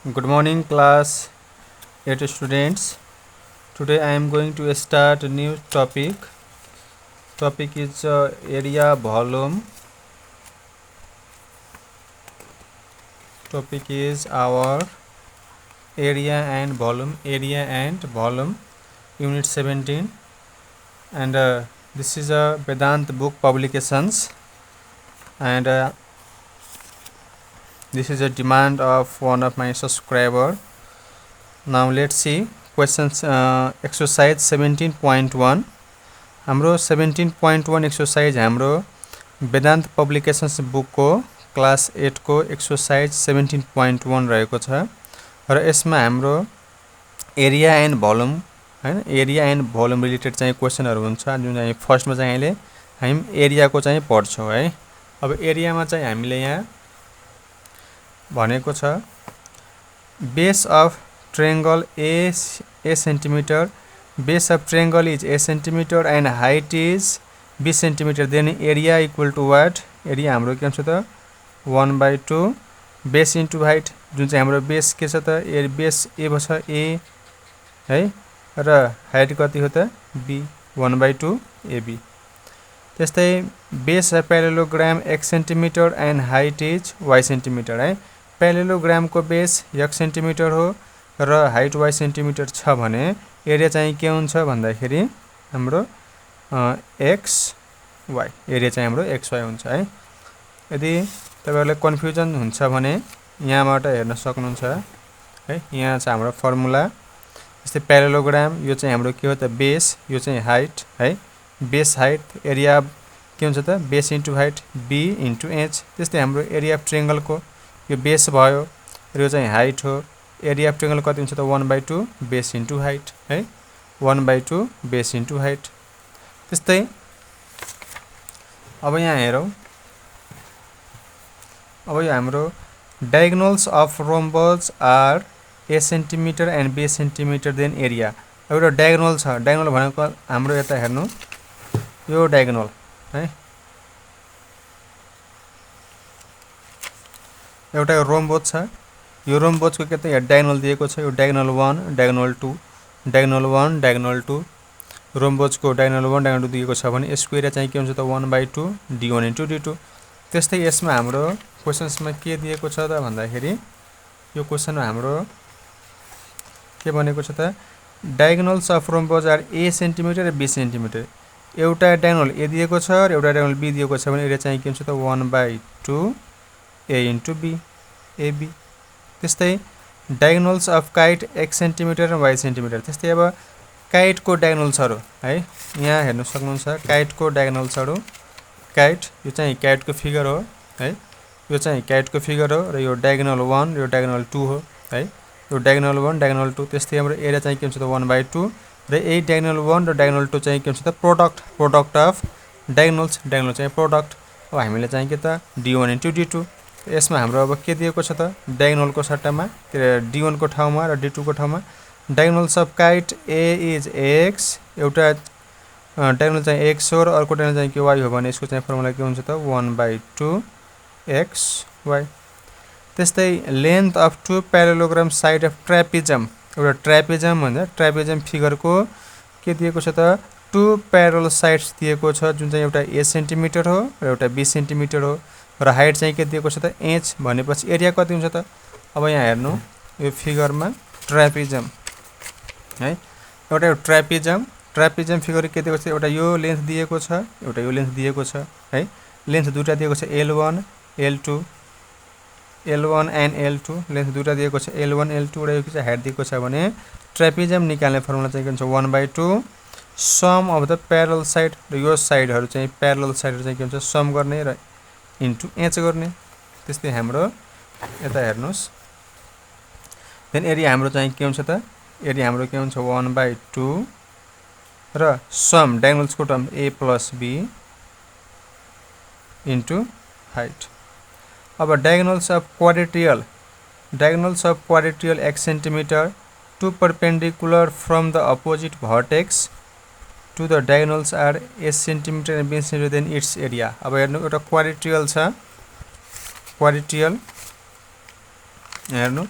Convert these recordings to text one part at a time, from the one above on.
Good morning, class 8 students. Today I am going to start a new topic. Topic is area volume. Topic is our area and volume. Area and volume, Unit 17. And this is a Vedant book publications. And this is a demand of one of my subscriber. Now let's see questions. Exercise 17.1. हाम्रो 17.1 exercise हाम्रो Vedanta publications बुकको class 8 को exercise 17.1 रहेको छ र यसमा हाम्रो area and volume हैन एरिया एन्ड भोल्युम रिलेटेड चाहिँ क्वेशनहरु हुन्छ जुन चाहिँ फर्स्टमा चाहिँ अहिले हामी एरियाको चाहिँ पढ्छौं है। अब एरियामा चाहिँ हामीले यहाँ भनेको छ base of triangle a centimeter. Base of triangle is a centimeter and height is b centimeter. Then area equal to what? Area हाम्रो के हुन्छ त 1/2 base into height जुन चाहिँ हाम्रो बेस के छ त बेस a भछ a है र हाइट कति हो त b 1/2 ab। त्यस्तै base of parallelogram x centimetre and height is y centimetre है। प्यारेलोग्राम को बेस x सेन्टिमिटर हो र हाइट y सेन्टिमिटर छ भने एरिया चाहिँ के हुन्छ भन्दाखेरि हाम्रो x y एरिया चाहिँ हाम्रो x y हुन्छ है। यदि तपाईहरुलाई कन्फ्युजन हुन्छ भने यहाँबाट हेर्न सक्नुहुन्छ है। यहाँ छ हाम्रो फर्मुला। जस्तै प्यारेलोग्राम यो चाहिँ हाम्रो के हो त बेस, यो चाहिँ हाइट है। बेस हाइट एरिया के हुन्छ त base into height b into h। त्यस्तै हाम्रो एरिया अफ ट्रायंगल को यो बेस भयो र यो चाहिँ हाइट हो। एरिया अफ ट्रायंगल कति हुन्छ त 1/2 बेस इन्टु हाइट है 1/2 बेस इन्टु हाइट। त्यस्तै अब यहाँ हेरौं। अब यो हाम्रो diagonals of rhombus are a centimetre and b centimetre then area. एउटा डायगोनल छ। डायगोनल भनेको हाम्रो यता हेर्नु यो डायगोनल है। एउटा रोम्बस छ। यो रोम्बस को के डायगोनल दिएको छ। यो diagonal 1 diagonal 2 diagonal 1 diagonal 2 rhombus को डायगोनल 1 डायगोनल 2 दिएको छ भने यसको एरिया चाहिँ के हुन्छ त 1/2 d1 इन्टु d2। त्यस्तै यसमा हाम्रो क्वेशन्समा के दिएको छ त भन्दाखेरि यो क्वेशनमा हाम्रो के भनेको छ त diagonals of rhombus are a centimetre र b सेन्टिमिटर। एउटा डायगोनल a दिएको छ र एउटा डायगोनल b दिएको छ भने एरिया चाहिँ के हुन्छ त 1/2 a इन्टु b ab। त्यस्तै diagonals of kite x centimetre र y सेन्टिमिटर। त्यस्तै अब काइट को डायगोनल्सहरु है यहाँ हेर्न सक्नुहुन्छ। काइट को डायगोनल्सहरु काइट यो चाहिँ काइट को फिगर हो है। यो चाहिँ काइट को फिगर हो र यो डायगोनल 1 यो डायगोनल 2 हो है। यो डायगोनल 1 डायगोनल 2। त्यस्तै हाम्रो एरिया चाहिँ के हुन्छ त 1/2 र यही डायगोनल 1 र डायगोनल 2 चाहिँ के हुन्छ त प्रोडक्ट अफ डायगोनल्स। डायगोनल चाहिँ प्रोडक्ट। अब हामीले चाहिँ के त d1 इन्टु d2। यसमा हाम्रो अब के दिएको छ त डायगोनल को सट्टामा d1 को ठाउँमा र d2 को ठाउँमा diagonals of kite a is x। एउटा डायगोनल चाहिँ x हो र अर्को डायगोनल चाहिँ के y हो भने यसको चाहिँ फर्मुला के हुन्छ त 1/2 x y। त्यस्तै length of two parallelogram side of trapezium. एउटा ट्रापेजम भन्छ। ट्रापेजम फिगर को के दिएको छ त टु प्यारल साइड्स दिएको छ जुन चाहिँ एउटा a सेन्टिमिटर हो र एउटा b सेन्टिमिटर हो र हाइट चाहिँ के दिएको छ त h भनेपछि एरिया कति हुन्छ त। अब यहाँ हेर्नु यो फिगरमा ट्रापेजम है। एउटा ट्रापेजम फिगर के दिएको छ एउटा यो लेन्थ दिएको छ एउटा यो लेन्थ दिएको छ है। लेन्थ दुईटा दिएको छ L1 L2 L1 and L2 length दुईटा दिएको छ L1 L2 र यो के हाइट दिएको छ भने ट्रापेजम निकाल्ने फर्मुला चाहिँ के हुन्छ 1/2 sum of the parallel side र यो साइडहरु चाहिँ प्यारल साइडहरु चाहिँ के हुन्छ सम गर्ने र इन्टु h गर्ने। त्यस्तै हाम्रो यता हेर्नुस् देन एरिया हाम्रो चाहिँ के हुन्छ त एरिया हाम्रो के हुन्छ 1/2 र सम डायगोनल्स को term a plus b into height. अब diagonals of quadrilateral x centimetre two perpendicular from the opposite vertex to the diagonals are a centimetre and b centimetre then its area. अब हेर्नु एउटा क्वाड्रेट्रियल छ। क्वाड्रेट्रियल हेर्नु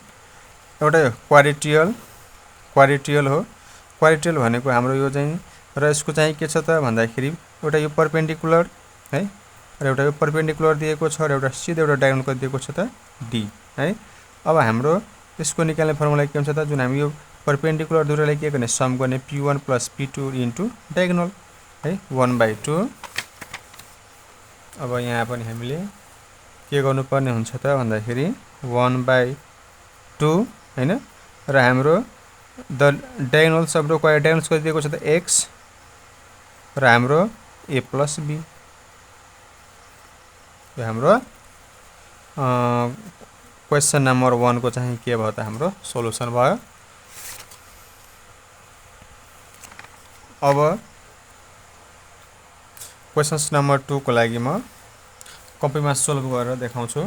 एउटा क्वाड्रेटियल हो। क्वाड्रेटियल भनेको हाम्रो यो चाहिँ र यसको चाहिँ के छ त भन्दाखेरि एउटा यो परपेन्डिकुलर है र एउटा यो परपेन्डिकुलर दिएको छ र एउटा सिधै एउटा डायगोनल कति दिएको छ त डी है। अब हाम्रो यसको निकाल्ने फर्मुला के हुन्छ त जुन हामी यो परपेन्डिकुलर दुवैलाई के गर्ने सम गर्ने p1 + p2 इन्टु डायगोनल है 1/2। अब यहाँ पनि हामीले के गर्नुपर्ने हुन्छ त भन्दाखेरि 1/2 हैन र हाम्रो the diagonals of the diagonals कति दिएको छ त x र हाम्रो a + b। यो हाम्रो क्वेसन नम्बर 1 को चाहिँ के भयो त हाम्रो सोलुसन भयो। अब क्वेसन्स नम्बर 2 को लागि म कपीमा सोल्भ गरेर देखाउँछु।